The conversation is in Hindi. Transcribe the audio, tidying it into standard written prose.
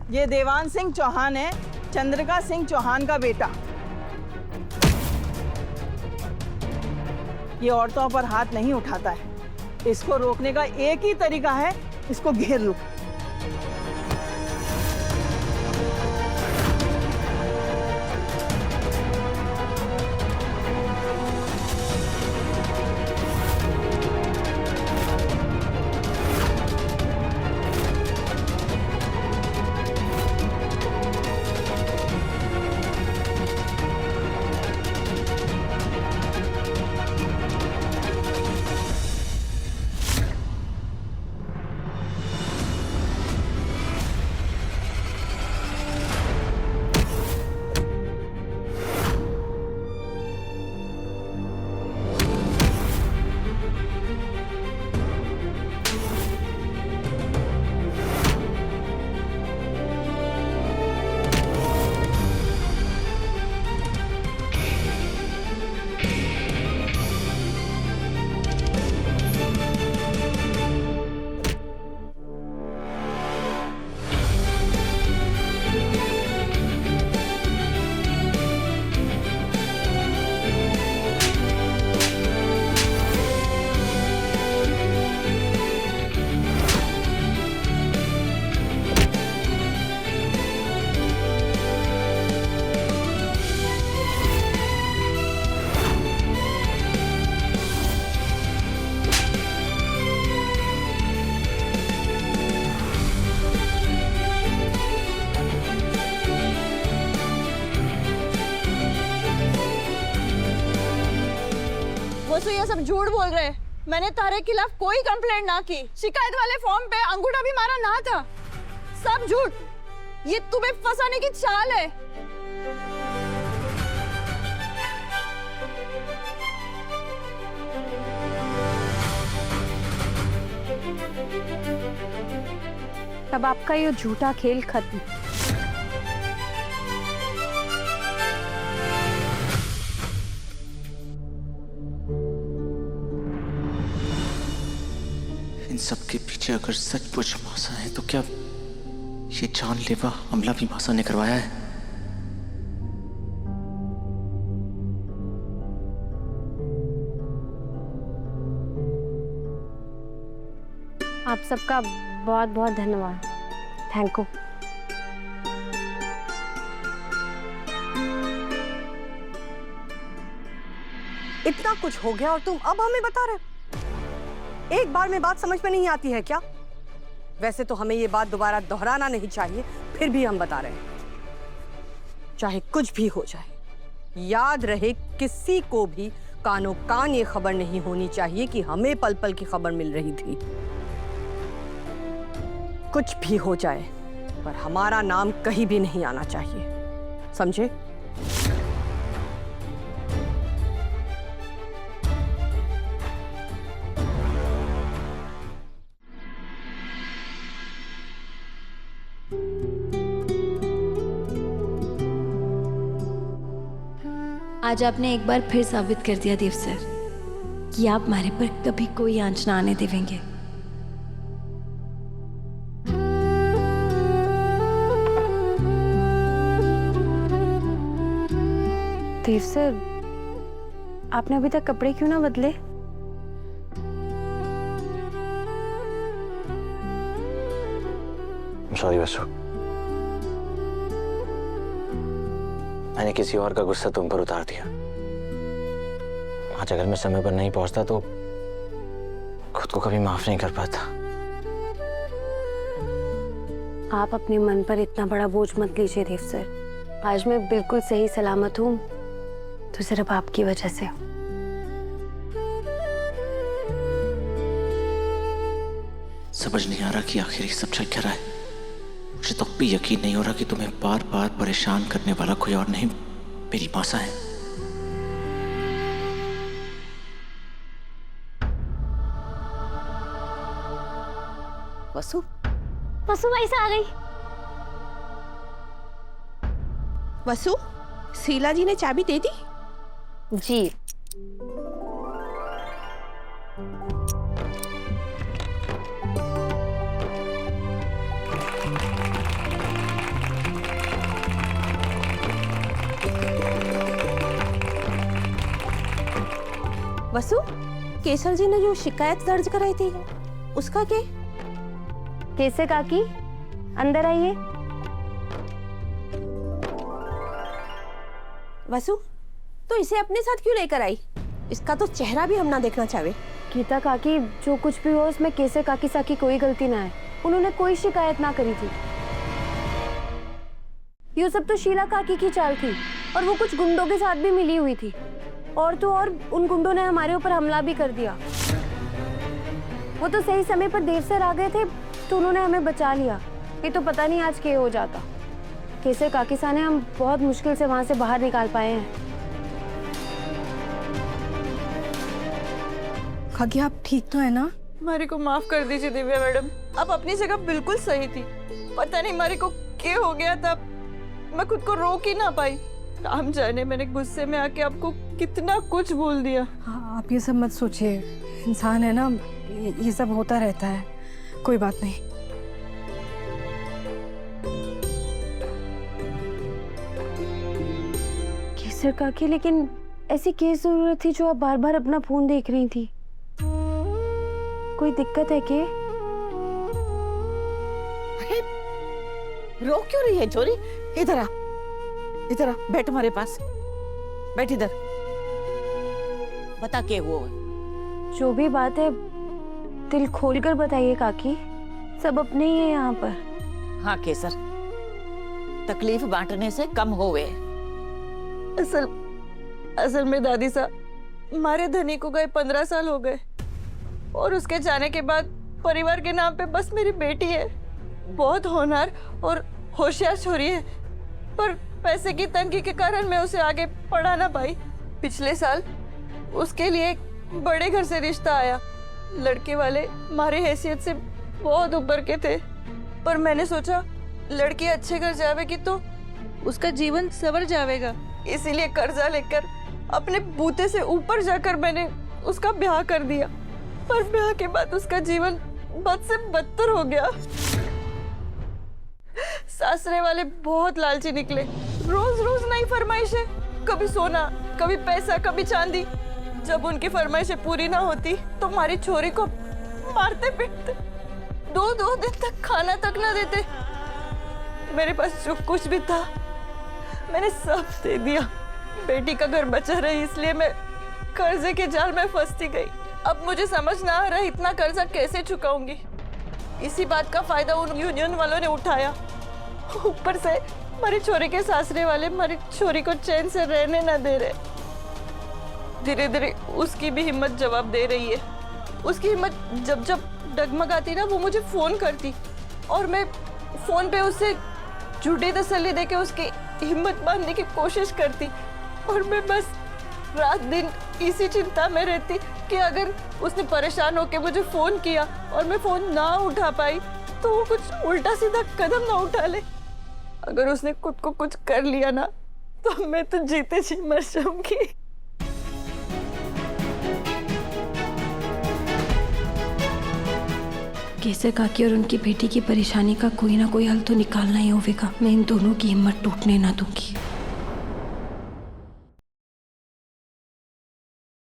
ये देवान सिंह चौहान है, चंद्रिका सिंह चौहान का बेटा। ये औरतों पर हाथ नहीं उठाता है। इसको रोकने का एक ही तरीका है, इसको घेर लो। वसु ये सब झूठ बोल रहे हैं। मैंने तारे के खिलाफ कोई कंप्लेंट ना की, शिकायत वाले फॉर्म पे अंगूठा भी मारा ना था। सब झूठ। ये तुम्हें फंसाने की चाल है। तब आपका ये झूठा खेल खत्म। इन सब के पीछे अगर सचमुच मासा है तो क्या ये जानलेवा हमला भी मासा ने करवाया है? आप सबका बहुत बहुत धन्यवाद। Thank you. इतना कुछ हो गया और तुम अब हमें बता रहे? एक बार में बात समझ में नहीं आती है क्या? वैसे तो हमें ये बात दोबारा दोहराना नहीं चाहिए, फिर भी हम बता रहे हैं। चाहे कुछ भी हो जाए, याद रहे किसी को भी कानों कान ये खबर नहीं होनी चाहिए कि हमें पल पल की खबर मिल रही थी। कुछ भी हो जाए पर हमारा नाम कहीं भी नहीं आना चाहिए, समझे? आज आपने एक बार फिर साबित कर दिया देव सर कि आप हमारे पर कभी कोई आंच ना आने देवेंगे। देव सर, आपने अभी तक कपड़े क्यों ना बदले? सॉरी वसु, मैंने किसी और का गुस्सा तुम पर उतार दिया। आज अगर मैं समय पर नहीं पहुंचता तो खुद को कभी माफ नहीं कर पाता। आप अपने मन पर इतना बड़ा बोझ मत लीजिए देव सर। आज मैं बिल्कुल सही सलामत हूँ तो सिर्फ आपकी वजह से। समझ नहीं आ रहा कि आखिर ये सब चल क्या रहा है। मुझे तो भी यकीन नहीं हो रहा कि तुम्हें बार बार परेशान करने वाला कोई और नहीं मेरी मासा है। वसु, वसु भाई से आ गई। वसु, शीला जी ने चाबी दे दी? जी। वसु, केसर जी ने जो शिकायत दर्ज कराई थी उसका क्या? कैसे काकी, अंदर आइए। वसु, तो इसे अपने साथ क्यों लेकर आई? इसका तो चेहरा भी हम ना देखना चाहे। गीता काकी, जो कुछ भी हो उसमें कैसे काकी साकी कोई गलती ना है। उन्होंने कोई शिकायत ना करी थी। ये सब तो शीला काकी की चाल थी और वो कुछ गुंडों के साथ भी मिली हुई थी। और तो और उन गुंडों ने हमारे ऊपर हमला भी कर दिया। वो तो सही समय पर देव सर आ गए थे तो उन्होंने हमें बचा लिया। ये तो पता नहीं आज क्या हो जाता। कैसे काकी सा ने हम बहुत मुश्किल से वहां से बाहर निकाल पाए हैं। काकी आप ठीक तो है ना? मारी को माफ कर दीजिए दिव्या मैडम, आप अपनी जगह बिल्कुल सही थी। पता नहीं मारी को क्या हो गया था, मैं खुद को रोक ही ना पाई। राम जाने मैंने गुस्से में आके आपको कितना कुछ बोल दिया। हाँ, आप ये सब मत सोचिए, इंसान है ना, ये सब होता रहता है, कोई बात नहीं। केसर काकी, लेकिन ऐसी क्या जरूरत थी जो आप बार बार अपना फोन देख रही थी? कोई दिक्कत है क्या? रो क्यों रही है चोरी? इधर आ, इधर आ, बैठ हमारे पास, बैठ इधर, बता के वो। जो भी बात है दिल खोलकर बताइए काकी, सब अपने ही है यहाँ पर। हाँ केसर, तकलीफ बांटने से कम होवे। असल में दादी साहब, हमारे धनी को गए 15 साल हो गए और उसके जाने के बाद परिवार के नाम पे बस मेरी बेटी है। बहुत होनहार और होशियार छोरी है, पर पैसे की तंगी के कारण मैं उसे आगे पढ़ा ना पाई। पिछले साल उसके लिए एक बड़े घर से रिश्ता आया। लड़के वाले हमारी हैसियत से बहुत ऊपर के थे, पर मैंने सोचा लड़की अच्छे घर जावेगी तो उसका जीवन संवर जाएगा। इसीलिए कर्जा लेकर अपने बूते से ऊपर जाकर मैंने उसका ब्याह कर दिया। पर ब्याह के बाद उसका जीवन बद से बदतर हो गया। सासरे वाले बहुत लालची निकले, रोज रोज नई फरमाइशें, कभी सोना, कभी पैसा, कभी चांदी। जब उनकी फरमाइशें पूरी ना होती तो हमारी छोरी को मारते पीटते, 2-2 दिन तक खाना तक ना देते। मेरे पास जो कुछ भी था मैंने सब दे दिया। बेटी का घर बचा रही, इसलिए मैं कर्जे के जाल में फंसती गई। अब मुझे समझ ना आ रहा इतना कर्जा कैसे चुकाऊंगी। इसी बात का फायदा उन यूनियन वालों ने उठाया। ऊपर से हमारी छोरी के सासरे वाले हमारी छोरी को चैन से रहने ना दे रहे। धीरे धीरे उसकी भी हिम्मत जवाब दे रही है। उसकी हिम्मत जब जब डगमगाती ना, वो मुझे फोन करती और मैं फोन पे उससे झूठी तसल्ली देके उसकी हिम्मत बांधने की कोशिश करती। और मैं बस रात दिन इसी चिंता में रहती कि अगर उसने परेशान होकर मुझे फोन किया और मैं फोन ना उठा पाई तो वो कुछ उल्टा सीधा कदम ना उठा ले। अगर उसने खुद को कुछ कर लिया ना तो मैं तो जीते जी मर जाऊंगी। केसर काकी और उनकी बेटी की परेशानी का कोई ना कोई हल तो निकालना ही होगा। मैं इन दोनों की हिम्मत टूटने ना दूंगी।